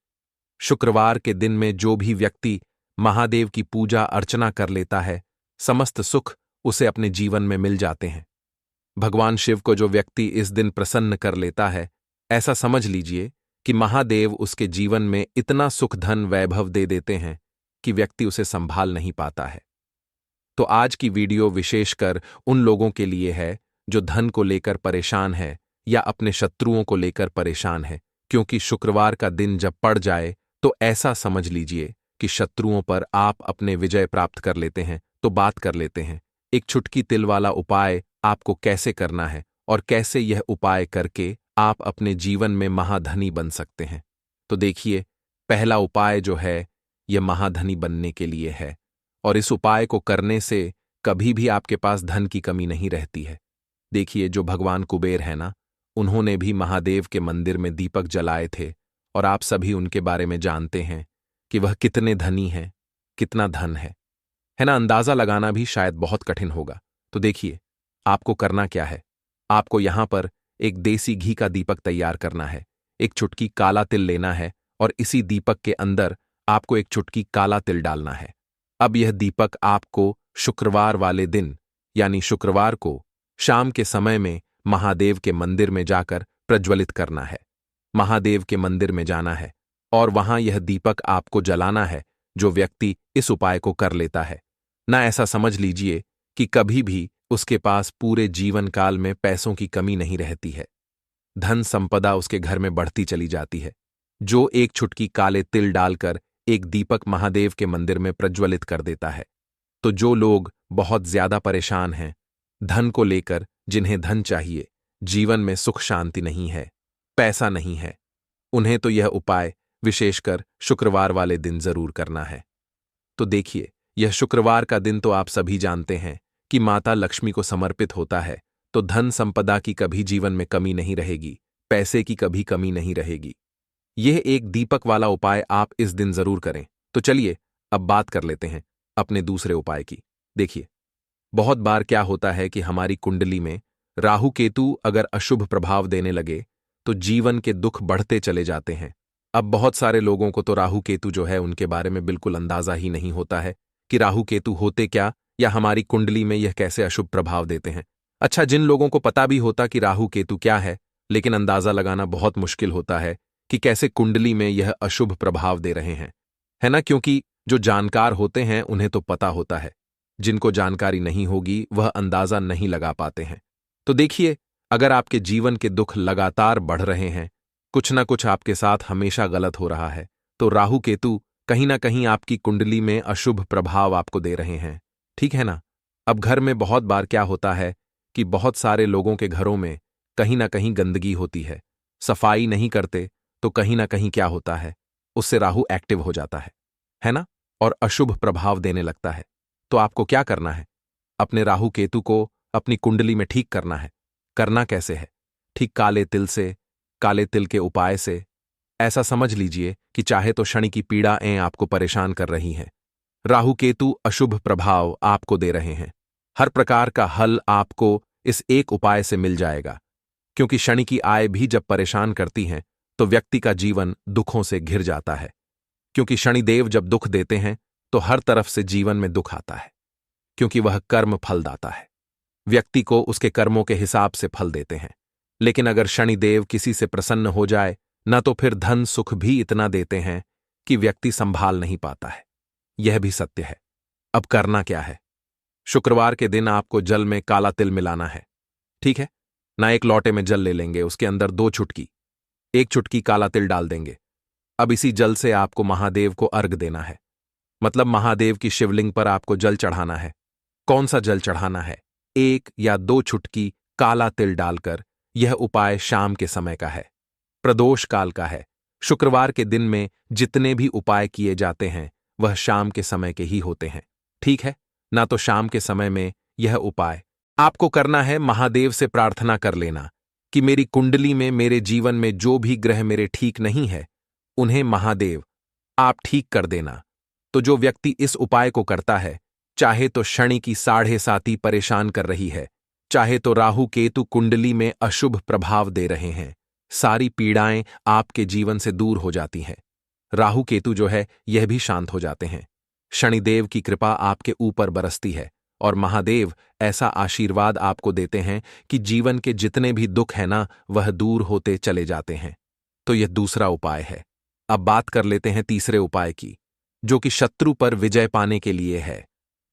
शुक्रवार के दिन में जो भी व्यक्ति महादेव की पूजा अर्चना कर लेता है, समस्त सुख उसे अपने जीवन में मिल जाते हैं। भगवान शिव को जो व्यक्ति इस दिन प्रसन्न कर लेता है, ऐसा समझ लीजिए कि महादेव उसके जीवन में इतना सुख धन वैभव दे देते हैं कि व्यक्ति उसे संभाल नहीं पाता है। तो आज की वीडियो विशेषकर उन लोगों के लिए है जो धन को लेकर परेशान है या अपने शत्रुओं को लेकर परेशान है, क्योंकि शुक्रवार का दिन जब पड़ जाए तो ऐसा समझ लीजिए कि शत्रुओं पर आप अपने विजय प्राप्त कर लेते हैं। तो बात कर लेते हैं एक चुटकी तिल वाला उपाय आपको कैसे करना है और कैसे यह उपाय करके आप अपने जीवन में महाधनी बन सकते हैं। तो देखिए, पहला उपाय जो है यह महाधनी बनने के लिए है, और इस उपाय को करने से कभी भी आपके पास धन की कमी नहीं रहती है। देखिए, जो भगवान कुबेर है ना, उन्होंने भी महादेव के मंदिर में दीपक जलाए थे, और आप सभी उनके बारे में जानते हैं कि वह कितने धनी हैं, कितना धन है ना। अंदाजा लगाना भी शायद बहुत कठिन होगा। तो देखिए, आपको करना क्या है। आपको यहां पर एक देसी घी का दीपक तैयार करना है, एक चुटकी काला तिल लेना है, और इसी दीपक के अंदर आपको एक चुटकी काला तिल डालना है। अब यह दीपक आपको शुक्रवार वाले दिन यानी शुक्रवार को शाम के समय में महादेव के मंदिर में जाकर प्रज्वलित करना है। महादेव के मंदिर में जाना है और वहां यह दीपक आपको जलाना है। जो व्यक्ति इस उपाय को कर लेता है ना, ऐसा समझ लीजिए कि कभी भी उसके पास पूरे जीवन काल में पैसों की कमी नहीं रहती है। धन संपदा उसके घर में बढ़ती चली जाती है। जो एक चुटकी काले तिल डालकर एक दीपक महादेव के मंदिर में प्रज्वलित कर देता है, तो जो लोग बहुत ज्यादा परेशान हैं धन को लेकर, जिन्हें धन चाहिए, जीवन में सुख शांति नहीं है, पैसा नहीं है, उन्हें तो यह उपाय विशेषकर शुक्रवार वाले दिन जरूर करना है। तो देखिए, यह शुक्रवार का दिन तो आप सभी जानते हैं कि माता लक्ष्मी को समर्पित होता है, तो धन संपदा की कभी जीवन में कमी नहीं रहेगी, पैसे की कभी कमी नहीं रहेगी। यह एक दीपक वाला उपाय आप इस दिन जरूर करें। तो चलिए अब बात कर लेते हैं अपने दूसरे उपाय की। देखिए, बहुत बार क्या होता है कि हमारी कुंडली में राहु केतु अगर अशुभ प्रभाव देने लगे तो जीवन के दुख बढ़ते चले जाते हैं। अब बहुत सारे लोगों को तो राहु केतु जो है उनके बारे में बिल्कुल अंदाजा ही नहीं होता है कि राहु केतु होते क्या या हमारी कुंडली में यह कैसे अशुभ प्रभाव देते हैं। अच्छा, जिन लोगों को पता भी होता कि राहु केतु क्या है, लेकिन अंदाजा लगाना बहुत मुश्किल होता है कि कैसे कुंडली में यह अशुभ प्रभाव दे रहे हैं, है ना? क्योंकि जो जानकार होते हैं उन्हें तो पता होता है, जिनको जानकारी नहीं होगी वह अंदाजा नहीं लगा पाते हैं। तो देखिए, अगर आपके जीवन के दुख लगातार बढ़ रहे हैं, कुछ ना कुछ आपके साथ हमेशा गलत हो रहा है, तो राहु केतु कहीं ना कहीं आपकी कुंडली में अशुभ प्रभाव आपको दे रहे हैं, ठीक है ना? अब घर में बहुत बार क्या होता है कि बहुत सारे लोगों के घरों में कहीं ना कहीं गंदगी होती है, सफाई नहीं करते, तो कहीं ना कहीं क्या होता है, उससे राहु एक्टिव हो जाता है ना? और अशुभ प्रभाव देने लगता है। तो आपको क्या करना है? अपने राहु केतु को अपनी कुंडली में ठीक करना है। करना कैसे है? ठीक काले तिल से, काले तिल के उपाय से। ऐसा समझ लीजिए कि चाहे तो शनि की पीड़ाएं आपको परेशान कर रही हैं, राहु केतु अशुभ प्रभाव आपको दे रहे हैं, हर प्रकार का हल आपको इस एक उपाय से मिल जाएगा। क्योंकि शनि की आय भी जब परेशान करती हैं तो व्यक्ति का जीवन दुखों से घिर जाता है। क्योंकि शनिदेव जब दुख देते हैं तो हर तरफ से जीवन में दुख आता है, क्योंकि वह कर्म फलदाता है। व्यक्ति को उसके कर्मों के हिसाब से फल देते हैं। लेकिन अगर शनिदेव किसी से प्रसन्न हो जाए न, तो फिर धन सुख भी इतना देते हैं कि व्यक्ति संभाल नहीं पाता है। यह भी सत्य है। अब करना क्या है? शुक्रवार के दिन आपको जल में काला तिल मिलाना है, ठीक है ना? एक लोटे में जल ले लेंगे, उसके अंदर 2 चुटकी, 1 चुटकी काला तिल डाल देंगे। अब इसी जल से आपको महादेव को अर्घ देना है, मतलब महादेव की शिवलिंग पर आपको जल चढ़ाना है। कौन सा जल चढ़ाना है? 1 या 2 चुटकी काला तिल डालकर। यह उपाय शाम के समय का है, प्रदोष काल का है। शुक्रवार के दिन में जितने भी उपाय किए जाते हैं वह शाम के समय के ही होते हैं, ठीक है ना? तो शाम के समय में यह उपाय आपको करना है। महादेव से प्रार्थना कर लेना कि मेरी कुंडली में, मेरे जीवन में जो भी ग्रह मेरे ठीक नहीं है, उन्हें महादेव आप ठीक कर देना। तो जो व्यक्ति इस उपाय को करता है, चाहे तो शनि की 7.5 परेशान कर रही है, चाहे तो राहु केतु कुंडली में अशुभ प्रभाव दे रहे हैं, सारी पीड़ाएं आपके जीवन से दूर हो जाती हैं। राहु केतु जो है यह भी शांत हो जाते हैं। शनिदेव की कृपा आपके ऊपर बरसती है और महादेव ऐसा आशीर्वाद आपको देते हैं कि जीवन के जितने भी दुख है ना, वह दूर होते चले जाते हैं। तो यह दूसरा उपाय है। अब बात कर लेते हैं तीसरे उपाय की, जो कि शत्रु पर विजय पाने के लिए है।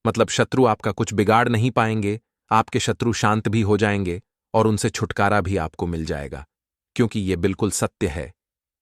मतलब शत्रु आपका कुछ बिगाड़ नहीं पाएंगे, आपके शत्रु शांत भी हो जाएंगे और उनसे छुटकारा भी आपको मिल जाएगा। क्योंकि यह बिल्कुल सत्य है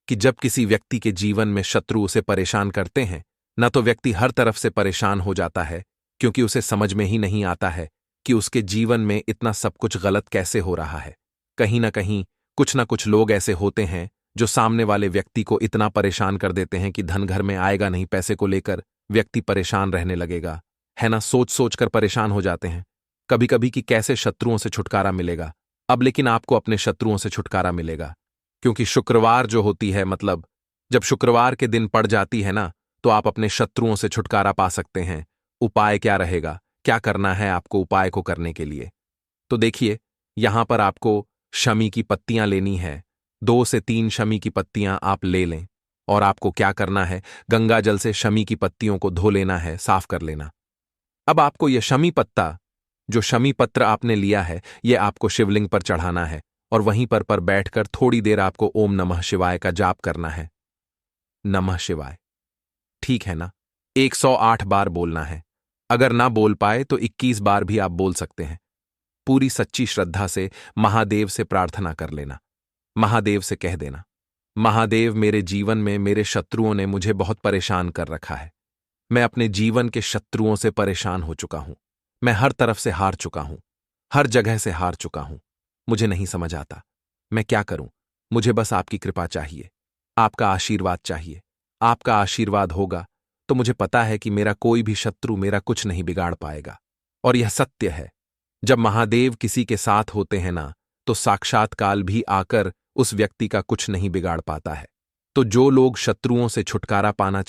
कि जब किसी व्यक्ति के जीवन में शत्रु उसे परेशान करते हैं न, तो व्यक्ति हर तरफ से परेशान हो जाता है, क्योंकि उसे समझ में ही नहीं आता है कि उसके जीवन में इतना सब कुछ गलत कैसे हो रहा है। कहीं ना कहीं कुछ ना कुछ लोग ऐसे होते हैं जो सामने वाले व्यक्ति को इतना परेशान कर देते हैं कि धन घर में आएगा नहीं, पैसे को लेकर व्यक्ति परेशान रहने लगेगा, है ना? सोच सोच कर परेशान हो जाते हैं कभी कभी कि कैसे शत्रुओं से छुटकारा मिलेगा। अब लेकिन आपको अपने शत्रुओं से छुटकारा मिलेगा, क्योंकि शुक्रवार जो होती है, मतलब जब शुक्रवार के दिन पड़ जाती है ना, तो आप अपने शत्रुओं से छुटकारा पा सकते हैं। उपाय क्या रहेगा, क्या करना है आपको उपाय को करने के लिए? तो देखिए, यहां पर आपको शमी की पत्तियां लेनी है। 2 से 3 शमी की पत्तियां आप ले लें। और आपको क्या करना है, गंगा जल से शमी की पत्तियों को धो लेना है, साफ कर लेना। अब आपको यह शमी पत्ता, जो शमी पत्र आपने लिया है, यह आपको शिवलिंग पर चढ़ाना है और वहीं पर बैठकर थोड़ी देर आपको ओम नमः शिवाय का जाप करना है। नमः शिवाय, ठीक है ना? 108 बार बोलना है। अगर ना बोल पाए तो 21 बार भी आप बोल सकते हैं। पूरी सच्ची श्रद्धा से महादेव से प्रार्थना कर लेना। महादेव से कह देना, महादेव, मेरे जीवन में मेरे शत्रुओं ने मुझे बहुत परेशान कर रखा है। मैं अपने जीवन के शत्रुओं से परेशान हो चुका हूं। मैं हर तरफ से हार चुका हूं, हर जगह से हार चुका हूं। मुझे नहीं समझ आता मैं क्या करूं। मुझे बस आपकी कृपा चाहिए, आपका आशीर्वाद चाहिए। आपका आशीर्वाद होगा तो मुझे पता है कि मेरा कोई भी शत्रु मेरा कुछ नहीं बिगाड़ पाएगा। और यह सत्य है, जब महादेव किसी के साथ होते हैं ना, तो साक्षात काल भी आकर उस व्यक्ति का कुछ नहीं बिगाड़ पाता है। तो जो लोग शत्रुओं से छुटकारा पाना